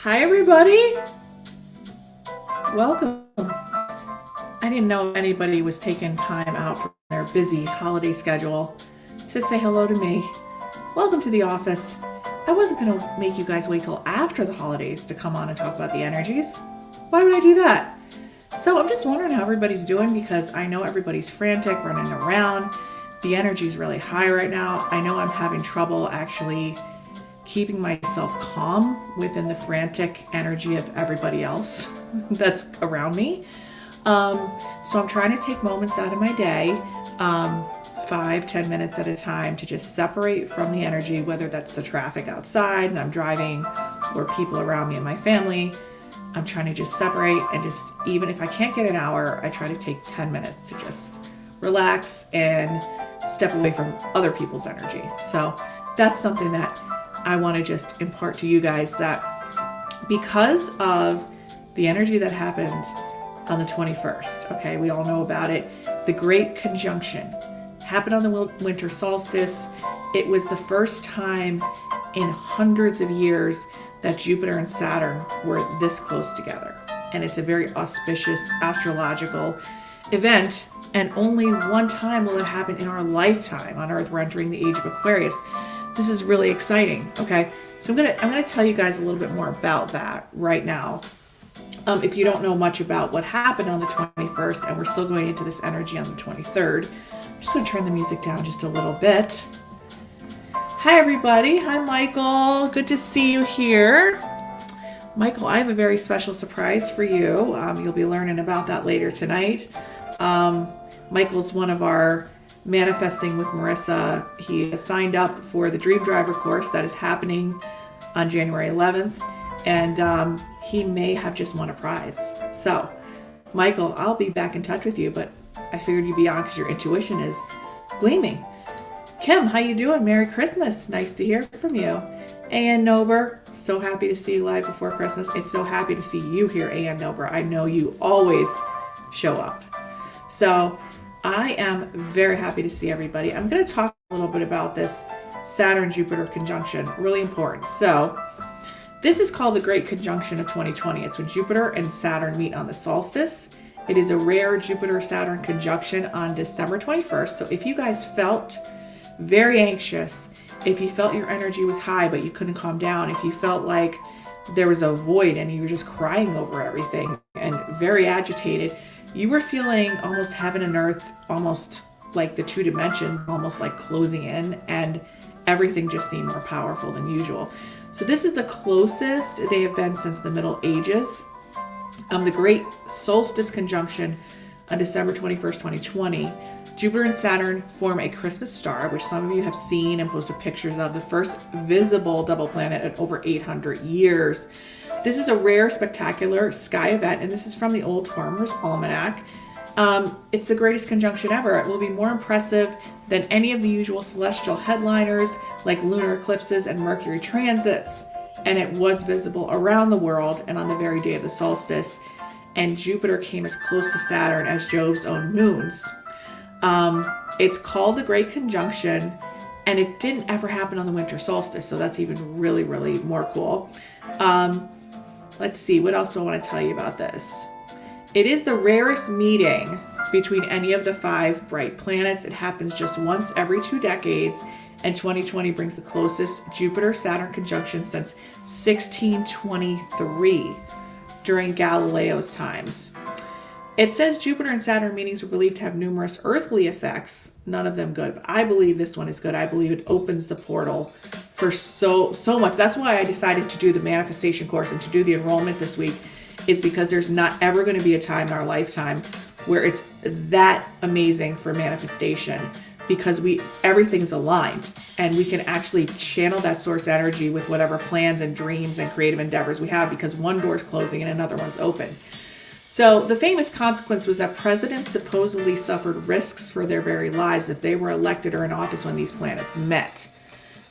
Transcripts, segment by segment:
Hi everybody, welcome. I didn't know anybody was taking time out from their busy holiday schedule to say hello to me. Welcome to the office. I wasn't going to make you guys wait till after the holidays to come on and talk about the energies. Why would I do that? So I'm just wondering how everybody's doing because I know everybody's frantic, running around. The energy's really high right now. I know I'm having trouble actually keeping myself calm within the frantic energy of everybody else that's around me. So I'm trying to take moments out of my day, 5-10 minutes at a time, to just separate from the energy, whether that's the traffic outside and I'm driving or people around me and my family. I'm trying to just separate and just, even if I can't get an hour, I try to take 10 minutes to just relax and step away from other people's energy. So that's something that I want to just impart to you guys, that because of the energy that happened on the 21st, okay, we all know about it, the Great Conjunction happened on the winter solstice. It was the first time in hundreds of years that Jupiter and Saturn were this close together. And it's a very auspicious astrological event. And only one time will it happen in our lifetime on Earth. We're entering the age of Aquarius. This is really exciting. Okay, so I'm gonna tell you guys a little bit more about that right now. If you don't know much about what happened on the 21st, and we're still going into this energy on the 23rd, I'm just gonna turn the music down just a little bit. Hi everybody. Hi Michael. Good to see you here. Michael, I have a very special surprise for you. You'll be learning about that later tonight. Michael's one of our Manifesting with Marisa. He has signed up for the Dream Driver course that is happening on January 11th, and he may have just won a prize. So, Michael, I'll be back in touch with you, but I figured you'd be on because your intuition is gleaming. Kim, how you doing? Merry Christmas. Nice to hear from you. A.N. Nober, so happy to see you live before Christmas. It's so happy to see you here, A.N. Nober. I know you always show up. So I am very happy to see everybody. I'm going to talk a little bit about this Saturn-Jupiter conjunction. Really important. So this is called the Great Conjunction of 2020. It's when Jupiter and Saturn meet on the solstice. It is a rare Jupiter-Saturn conjunction on December 21st. So if you guys felt very anxious, if you felt your energy was high but you couldn't calm down, if you felt like there was a void and you were just crying over everything and very agitated, you were feeling almost heaven and earth, almost like the two dimension, almost like closing in, and everything just seemed more powerful than usual. So this is the closest they have been since the Middle Ages. The Great Solstice Conjunction on December 21st, 2020, Jupiter and Saturn form a Christmas star, which some of you have seen and posted pictures of, the first visible double planet in over 800 years. This is a rare, spectacular sky event, and this is from the Old Farmer's Almanac. It's the greatest conjunction ever. It will be more impressive than any of the usual celestial headliners like lunar eclipses and Mercury transits, and it was visible around the world and on the very day of the solstice, and Jupiter came as close to Saturn as Jove's own moons. It's called the Great Conjunction, and it didn't ever happen on the winter solstice, so that's even really, really more cool. Let's see, what else do I want to tell you about this? It is the rarest meeting between any of the 5 bright planets. It happens just once every 2 decades, and 2020 brings the closest Jupiter-Saturn conjunction since 1623 during Galileo's times. It says Jupiter and Saturn meetings were believed to have numerous earthly effects, none of them good, but I believe this one is good. I believe it opens the portal for so much. That's why I decided to do the manifestation course and to do the enrollment this week, is because there's not ever going to be a time in our lifetime where it's that amazing for manifestation, because everything's aligned and we can actually channel that source energy with whatever plans and dreams and creative endeavors we have, because one door is closing and another one's open. So the famous consequence was that presidents supposedly suffered risks for their very lives if they were elected or in office when these planets met.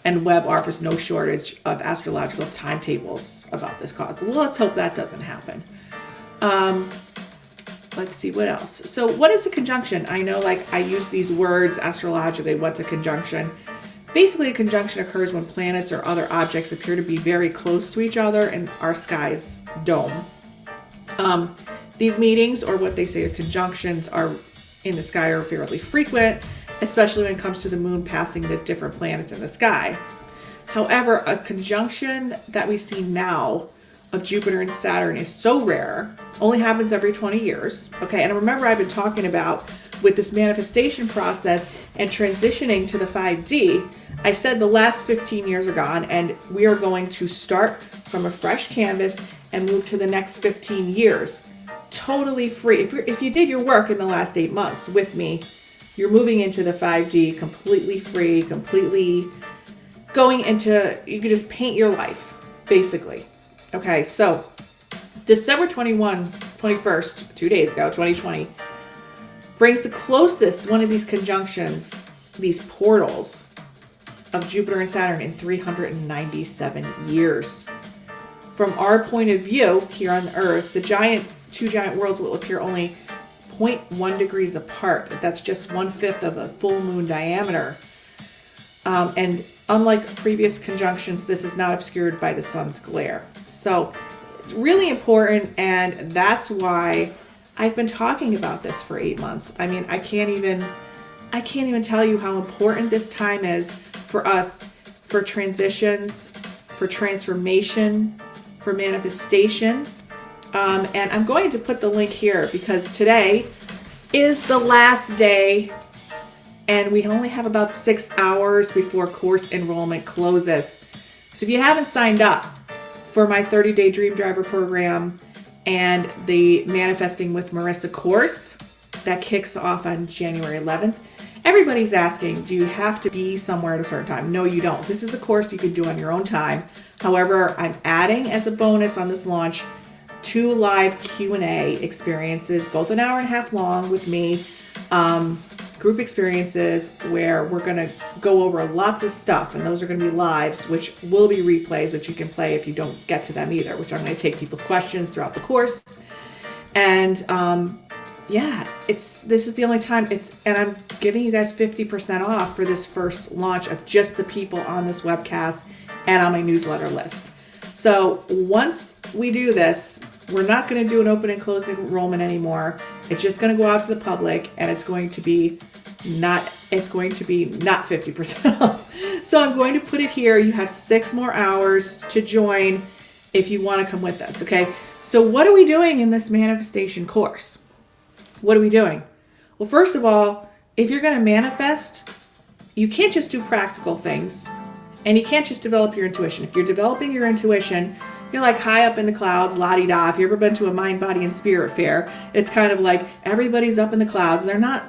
And Webb offers no shortage of astrological timetables about this cause. Well, let's hope that doesn't happen. Let's see, what else? So what is a conjunction? I know, like, I use these words astrologically. What's a conjunction? Basically, a conjunction occurs when planets or other objects appear to be very close to each other in our sky's dome. These meetings, or what they say are conjunctions, are in the sky are fairly frequent, especially when it comes to the moon passing the different planets in the sky. However, a conjunction that we see now of Jupiter and Saturn is so rare, only happens every 20 years. Okay, and remember I've been talking about with this manifestation process and transitioning to the 5D, I said the last 15 years are gone and we are going to start from a fresh canvas and move to the next 15 years. Totally free. If you did your work in the last 8 months with me, you're moving into the 5D completely free, completely going into, you can just paint your life, basically. Okay, so December 21st, 2 days ago, 2020, brings the closest one of these conjunctions, these portals of Jupiter and Saturn in 397 years. From our point of view here on Earth, the two giant worlds will appear only 0.1 degrees apart. That's just 1/5 of a full moon diameter. And unlike previous conjunctions, this is not obscured by the sun's glare. So it's really important, and that's why I've been talking about this for 8 months. I mean, I can't even tell you how important this time is for us, for transitions, for transformation, for manifestation. And I'm going to put the link here because today is the last day and we only have about 6 hours before course enrollment closes. So if you haven't signed up for my 30-day Dream Driver program and the Manifesting with Marisa course that kicks off on January 11th, everybody's asking, do you have to be somewhere at a certain time? No, you don't. This is a course you can do on your own time. However, I'm adding as a bonus on this launch 2 live Q&A experiences, both an hour and a half long with me, group experiences where we're going to go over lots of stuff, and those are going to be lives, which will be replays, which you can play if you don't get to them either, which I'm going to take people's questions throughout the course. And yeah, this is the only time and I'm giving you guys 50% off for this first launch of just the people on this webcast and on my newsletter list. So once we do this, we're not going to do an open and closed enrollment anymore. It's just going to go out to the public, and it's going to be not 50% off. So I'm going to put it here. You have 6 more hours to join if you want to come with us. Okay. So what are we doing in this manifestation course? What are we doing? Well, first of all, if you're going to manifest, you can't just do practical things, and you can't just develop your intuition. If you're developing your intuition, you're like high up in the clouds, la-di-da. If you've ever been to a mind, body, and spirit fair, it's kind of like everybody's up in the clouds. They're not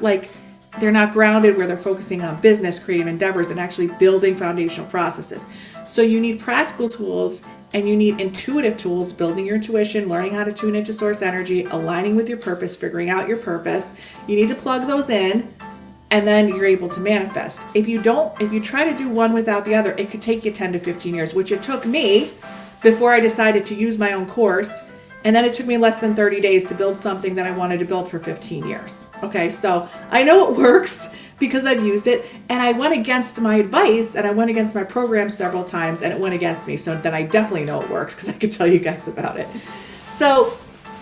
grounded where they're focusing on business, creative endeavors, and actually building foundational processes. So you need practical tools and you need intuitive tools, building your intuition, learning how to tune into source energy, aligning with your purpose, figuring out your purpose. You need to plug those in, and then you're able to manifest. If you try to do one without the other, it could take you 10 to 15 years, which it took me before I decided to use my own course. And then it took me less than 30 days to build something that I wanted to build for 15 years. Okay, so I know it works because I've used it, and I went against my advice and I went against my program several times and it went against me. So then I definitely know it works because I can tell you guys about it. So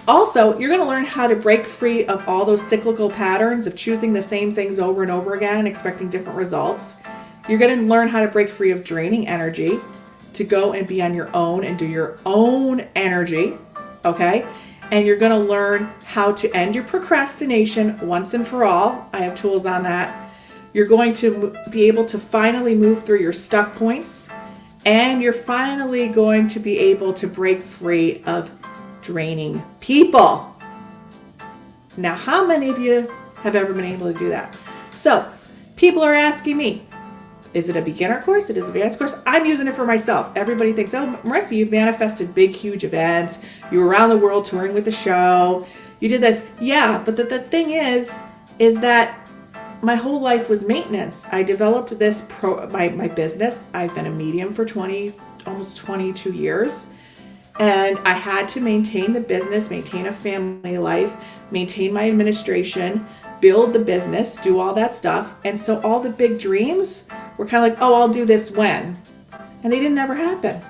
also, you're going to learn how to break free of all those cyclical patterns of choosing the same things over and over again, expecting different results. You're going to learn how to break free of draining energy, to go and be on your own and do your own energy, okay? And you're going to learn how to end your procrastination once and for all. I have tools on that. You're going to be able to finally move through your stuck points, and you're finally going to be able to break free of draining people. Now, how many of you have ever been able to do that? So, people are asking me, is it a beginner course? It is an advanced course. I'm using it for myself. Everybody thinks, oh, Marisa, you've manifested big, huge events. You were around the world touring with the show. You did this. Yeah, but the thing is that my whole life was maintenance. I developed this my business. I've been a medium for almost 22 years. And I had to maintain the business, maintain a family life, maintain my administration, build the business, do all that stuff. And so all the big dreams were kind of like, oh, I'll do this when. And they didn't ever happen.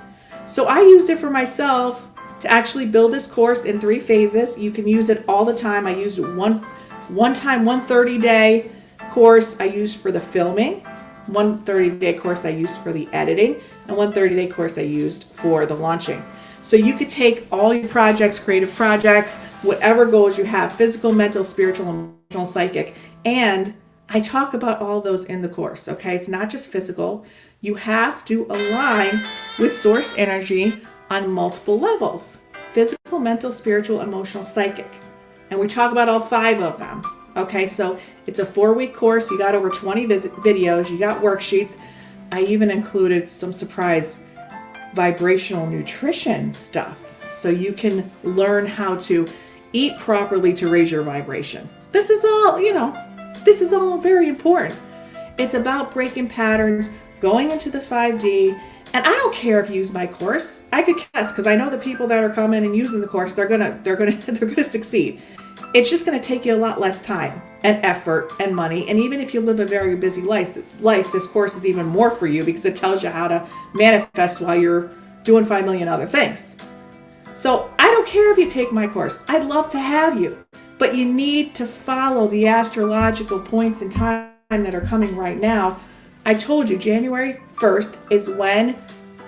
So I used it for myself to actually build this course in 3 phases. You can use it all the time. I used it one time, 30-day course I used for the filming, 30-day course I used for the editing, and 30-day course I used for the launching. So you could take all your projects, creative projects, whatever goals you have, physical, mental, spiritual, emotional, psychic, and I talk about all those in the course, okay? It's not just physical. You have to align with source energy on multiple levels: physical, mental, spiritual, emotional, psychic. And we talk about all 5 of them. Okay, so it's a 4-week course. You got over 20 videos. You got worksheets. I even included some surprise vibrational nutrition stuff, so you can learn how to eat properly to raise your vibration. This is all very important. It's about breaking patterns, going into the 5D. And I don't care if you use my course. I could guess, because I know the people that are coming and using the course, they're gonna succeed. It's just gonna take you a lot less time and effort and money. And even if you live a very busy life, this course is even more for you, because it tells you how to manifest while you're doing 5 million other things. So I don't care if you take my course. I'd love to have you, but you need to follow the astrological points in time that are coming right now. I told you January 1st is when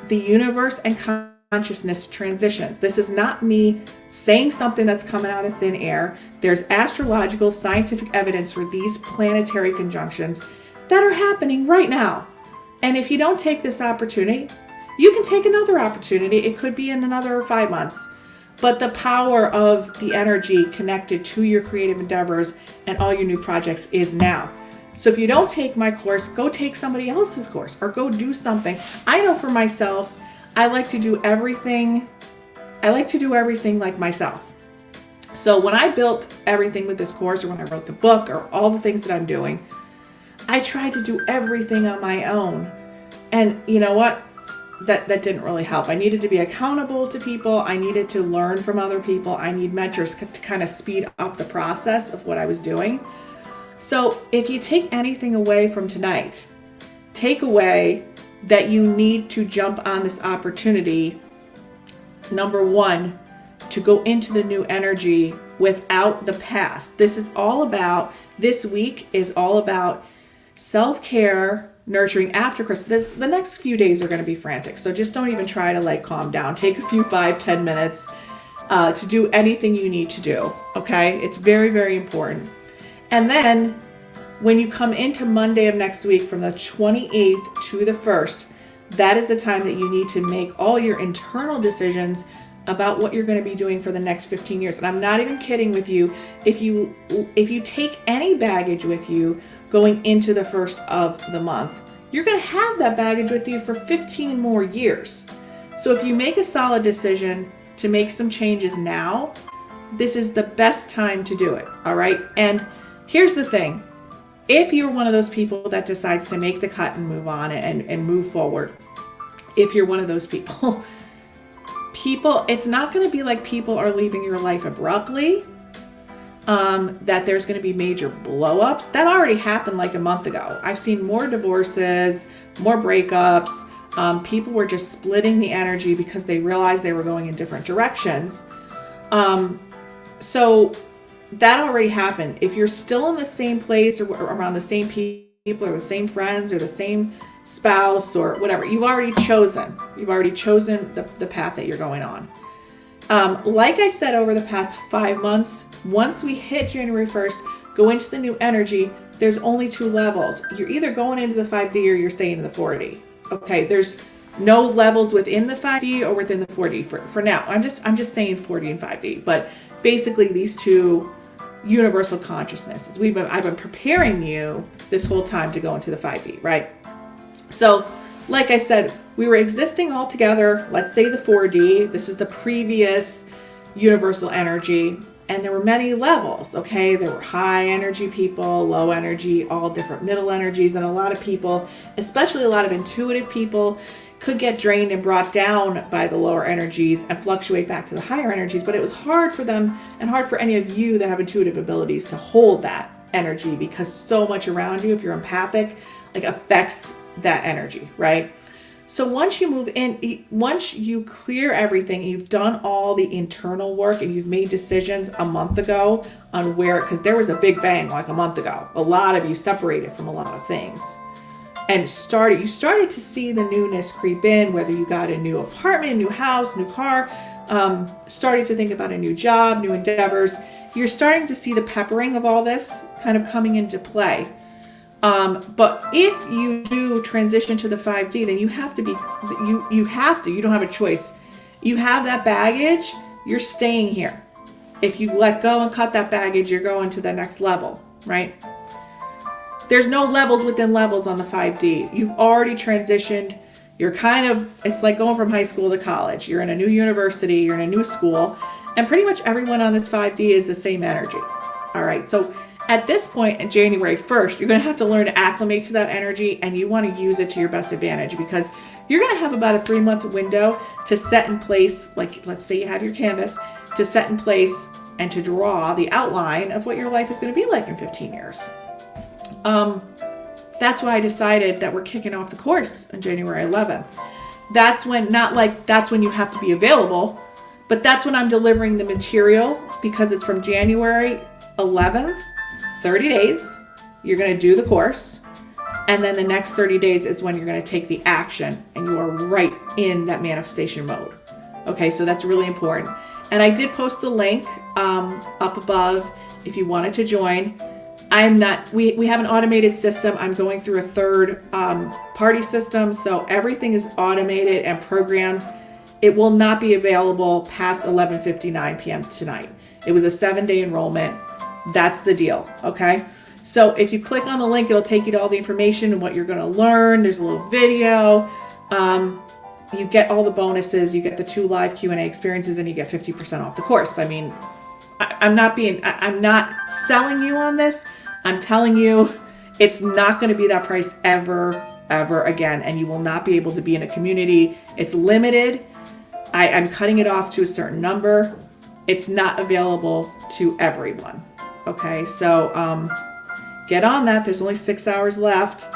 the universe and consciousness transitions. This is not me saying something that's coming out of thin air. There's astrological scientific evidence for these planetary conjunctions that are happening right now. And if you don't take this opportunity, you can take another opportunity. It could be in another 5 months. But the power of the energy connected to your creative endeavors and all your new projects is now. So if you don't take my course, go take somebody else's course or go do something. I know for myself, I like to do everything like myself. So when I built everything with this course, or when I wrote the book, or all the things that I'm doing, I tried to do everything on my own. And you know what? That didn't really help. I needed to be accountable to people. I needed to learn from other people. I need mentors to kind of speed up the process of what I was doing. So if you take anything away from tonight, take away that you need to jump on this opportunity. Number 1, to go into the new energy without the past. This week is all about self-care, nurturing after Christmas. The next few days are going to be frantic. So just don't even try to calm down. Take a few 5-10 minutes to do anything you need to do. Okay. It's very, very important. And then when you come into Monday of next week, from the 28th to the 1st, that is the time that you need to make all your internal decisions about what you're going to be doing for the next 15 years. And I'm not even kidding with you. If you take any baggage with you going into the 1st of the month, you're going to have that baggage with you for 15 more years. So if you make a solid decision to make some changes now, this is the best time to do it. All right. And here's the thing. If you're one of those people that decides to make the cut and move on and move forward, if you're one of those people, it's not going to be like people are leaving your life abruptly, that there's going to be major blow-ups. That already happened like a month ago. I've seen more divorces, more breakups. People were just splitting the energy because they realized they were going in different directions. So that already happened. If you're still in the same place or around the same people or the same friends or the same spouse or whatever, you've already chosen the path that you're going on. Like I said, over the past 5 months, once we hit January 1st, go into the new energy, there's only 2 levels. You're either going into the 5D or you're staying in the 4D. Okay, there's no levels within the 5D or within the 4D for now. I'm just saying 4D and 5D, but basically these 2 universal consciousnesses. I've been preparing you this whole time to go into the 5D, right? So, like I said, we were existing all together. Let's say the 4D. This is the previous universal energy, and there were many levels. Okay, there were high energy people, low energy, all different middle energies, and a lot of people, especially a lot of intuitive people, could get drained and brought down by the lower energies and fluctuate back to the higher energies. But it was hard for them and hard for any of you that have intuitive abilities to hold that energy, because so much around you, if you're empathic, affects that energy, right? So once you move in, once you clear everything, you've done all the internal work and you've made decisions a month ago on where, because there was a big bang like a month ago. A lot of you separated from a lot of things. And you started to see the newness creep in, whether you got a new apartment, new house, new car, started to think about a new job, new endeavors. You're starting to see the peppering of all this kind of coming into play. But if you do transition to the 5D, then you have to you don't have a choice. You have that baggage, you're staying here. If you let go and cut that baggage, you're going to the next level, right? There's no levels within levels on the 5D. You've already transitioned. It's like going from high school to college. You're in a new university, you're in a new school, and pretty much everyone on this 5D is the same energy. All right, so at this point in January 1st, you're going to have to learn to acclimate to that energy, and you want to use it to your best advantage, because you're going to have about a 3-month window to set in place, like let's say you have your canvas, to set in place and to draw the outline of what your life is going to be like in 15 years. That's why I decided that we're kicking off the course on January 11th. That's when you have to be available, but that's when I'm delivering the material, because it's from January 11th, 30 days, you're going to do the course. And then the next 30 days is when you're going to take the action, and you are right in that manifestation mode. Okay, so that's really important. And I did post the link up above if you wanted to join. We have an automated system. I'm going through a third party system, so everything is automated and programmed. It will not be available past 11:59 p.m. tonight. It was a 7-day enrollment. That's the deal, okay? So if you click on the link, it'll take you to all the information and what you're going to learn. There's a little video. You get all the bonuses. You get the 2 live Q&A experiences, and you get 50% off the course. I mean, I'm not selling you on this. I'm telling you, it's not going to be that price ever again, and you will not be able to be in a community. It's limited. I'm cutting it off to a certain number. It's not available to everyone. Okay, so get on that. There's only 6 hours left.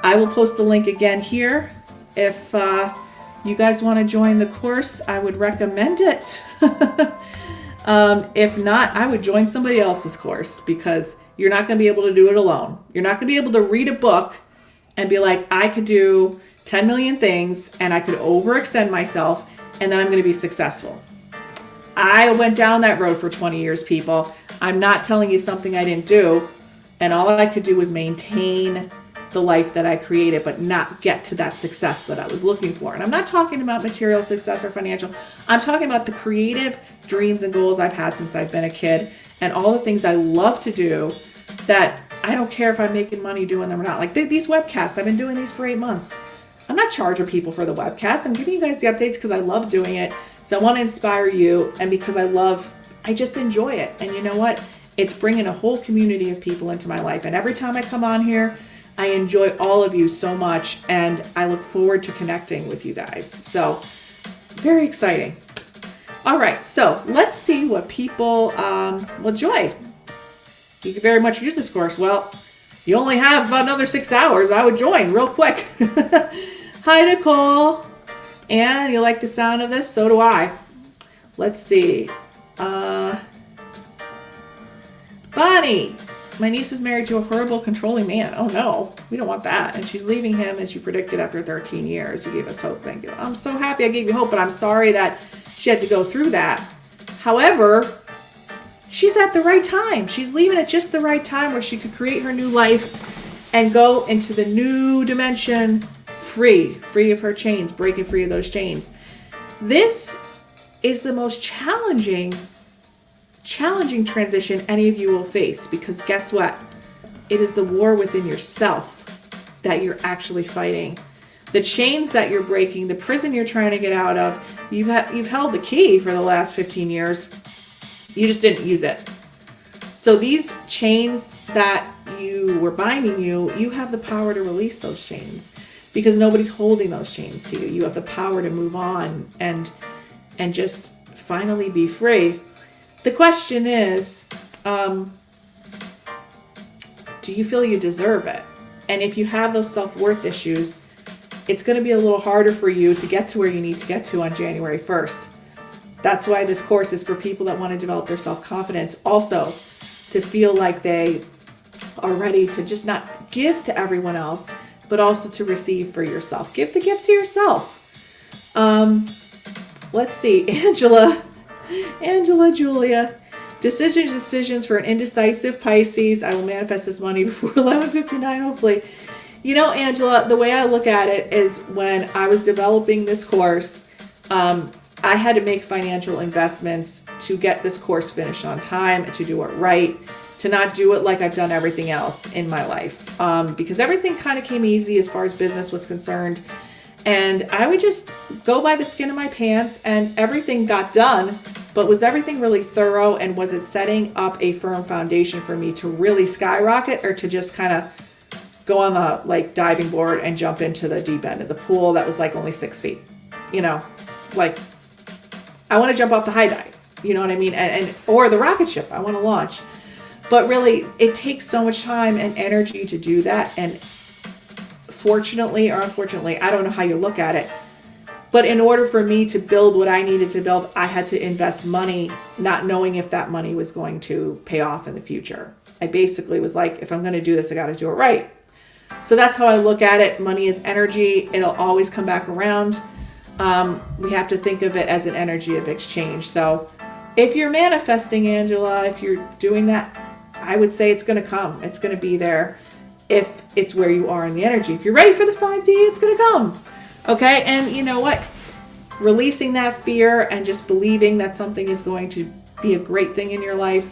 I will post the link again here. If you guys want to join the course, I would recommend it. If not, I would join somebody else's course, because you're not going to be able to do it alone. You're not going to be able to read a book and be like, I could do 10 million things and I could overextend myself and then I'm going to be successful. I went down that road for 20 years, people. I'm not telling you something I didn't do. And all I could do was maintain the life that I created, but not get to that success that I was looking for. And I'm not talking about material success or financial. I'm talking about the creative dreams and goals I've had since I've been a kid, and all the things I love to do that I don't care if I'm making money doing them or not. Like these webcasts, I've been doing these for 8 months. I'm not charging people for the webcast. I'm giving you guys the updates because I love doing it. So I want to inspire you, and because I just enjoy it. And you know what? It's bringing a whole community of people into my life. And every time I come on here, I enjoy all of you so much, and I look forward to connecting with you guys. So very exciting. All right, so let's see what people, Joy, you could very much use this course. Well, you only have about another 6 hours. I would join real quick. Hi, Nicole. And you like the sound of this? So do I. Let's see. Bonnie. My niece is married to a horrible, controlling man. Oh no, we don't want that. And she's leaving him as you predicted after 13 years. You gave us hope. Thank you. I'm so happy I gave you hope, but I'm sorry that she had to go through that. However, she's at the right time. She's leaving at just the right time where she could create her new life and go into the new dimension free of her chains, breaking free of those chains. This is the most challenging transition any of you will face, because guess what? It is the war within yourself that you're actually fighting. The chains that you're breaking, the prison you're trying to get out of, you've held the key for the last 15 years. You just didn't use it. So these chains that were binding you, you have the power to release those chains, because nobody's holding those chains to you. You have the power to move on and just finally be free. The question is, do you feel you deserve it? And if you have those self-worth issues, it's going to be a little harder for you to get to where you need to get to on January 1st. That's why this course is for people that want to develop their self-confidence. Also, to feel like they are ready to just not give to everyone else, but also to receive for yourself. Give the gift to yourself. Let's see. Angela, Julia. Decisions for an indecisive Pisces. I will manifest this money before 11:59, hopefully. You know, Angela, the way I look at it is when I was developing this course, I had to make financial investments to get this course finished on time and to do it right, to not do it like I've done everything else in my life. Because everything kind of came easy as far as business was concerned. And I would just go by the skin of my pants and everything got done. But was everything really thorough, and was it setting up a firm foundation for me to really skyrocket, or to just kind of go on the like diving board and jump into the deep end of the pool that was like only 6 feet? You know, like I want to jump off the high dive, you know what I mean? And or the rocket ship I want to launch. But really, it takes so much time and energy to do that. And fortunately or unfortunately, I don't know how you look at it, but in order for me to build what I needed to build, I had to invest money, not knowing if that money was going to pay off in the future. I basically was like, if I'm going to do this, I got to do it right. So that's how I look at it. Money is energy. It'll always come back around. We have to think of it as an energy of exchange. So if you're manifesting, Angela, if you're doing that, I would say it's going to come. It's going to be there if it's where you are in the energy. If you're ready for the 5D, it's going to come. Okay, and you know what? Releasing that fear and just believing that something is going to be a great thing in your life,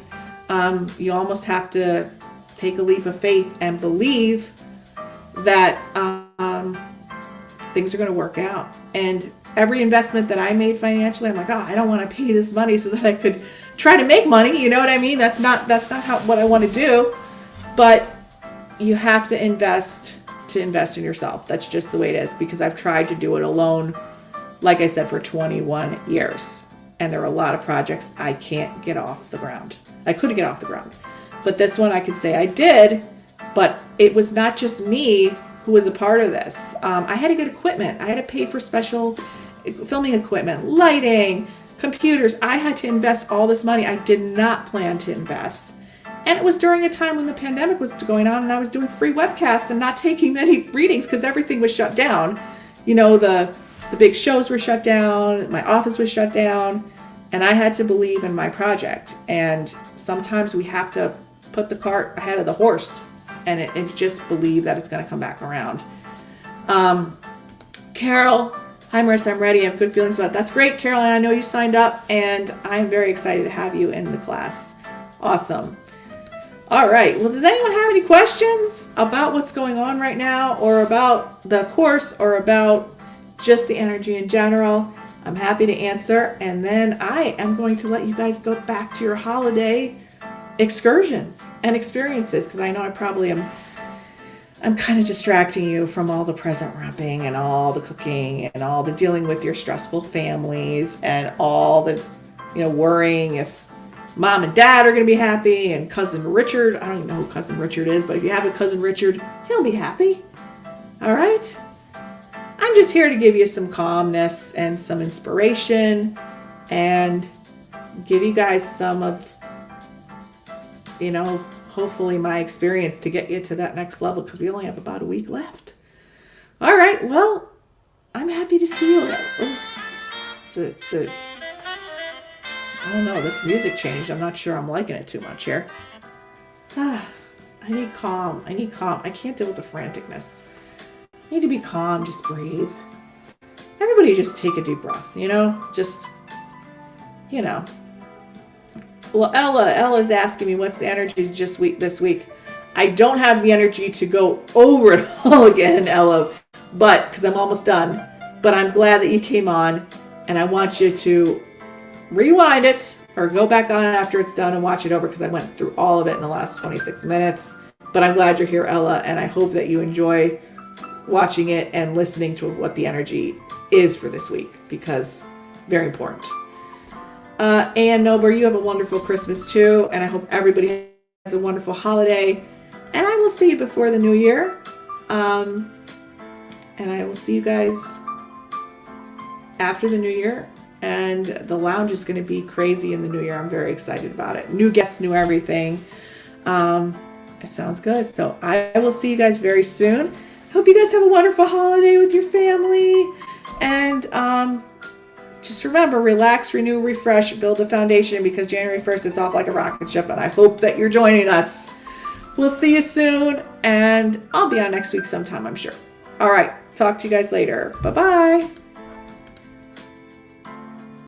you almost have to take a leap of faith and believe that things are going to work out. And every investment that I made financially, I'm like, oh, I don't want to pay this money so that I could try to make money. You know what I mean? That's not what I want to do. But you have to invest in yourself. That's just the way it is, because I've tried to do it alone, like I said, for 21 years. And there are a lot of projects I can't get off the ground. I couldn't get off the ground. But this one I could say I did, but it was not just me who was a part of this. I had to get equipment. I had to pay for special filming equipment, lighting, computers. I had to invest all this money I did not plan to invest. And it was during a time when the pandemic was going on and I was doing free webcasts and not taking many readings because everything was shut down. You know, the big shows were shut down, my office was shut down, and I had to believe in my project. And sometimes we have to put the cart ahead of the horse and just believe that it's going to come back around. Carol, hi Marissa, I'm ready. I have good feelings about it. That's great, Carol, and I know you signed up, and I'm very excited to have you in the class. Awesome. All right. Well, does anyone have any questions about what's going on right now, or about the course, or about just the energy in general? I'm happy to answer. And then I am going to let you guys go back to your holiday excursions and experiences, because I know I probably am. I'm kind of distracting you from all the present wrapping and all the cooking and all the dealing with your stressful families and all the, worrying if Mom and Dad are going to be happy, and Cousin Richard. I don't even know who Cousin Richard is, but if you have a Cousin Richard, he'll be happy. All right? I'm just here to give you some calmness and some inspiration and give you guys some of, hopefully my experience to get you to that next level, because we only have about a week left. All right. Well, I'm happy to see you. I don't know, this music changed. I'm not sure I'm liking it too much here. I need calm. I can't deal with the franticness. I need to be calm. Just breathe. Everybody just take a deep breath, Well, Ella's asking me what's the energy this week. I don't have the energy to go over it all again, Ella, but because I'm almost done. But I'm glad that you came on, and I want you to rewind it or go back on after it's done and watch it over, because I went through all of it in the last 26 minutes. But I'm glad you're here, Ella, and I hope that you enjoy watching it and listening to what the energy is for this week, because very important. Ann Nober, you have a wonderful Christmas too, and I hope everybody has a wonderful holiday, and I will see you before the new year. And I will see you guys after the new year. And the lounge is going to be crazy in the new year. I'm very excited about it. New guests, new everything. It sounds good. So I will see you guys very soon. Hope you guys have a wonderful holiday with your family. And just remember, relax, renew, refresh, build a foundation, because January 1st, it's off like a rocket ship. And I hope that you're joining us. We'll see you soon. And I'll be on next week sometime, I'm sure. All right. Talk to you guys later. Bye-bye.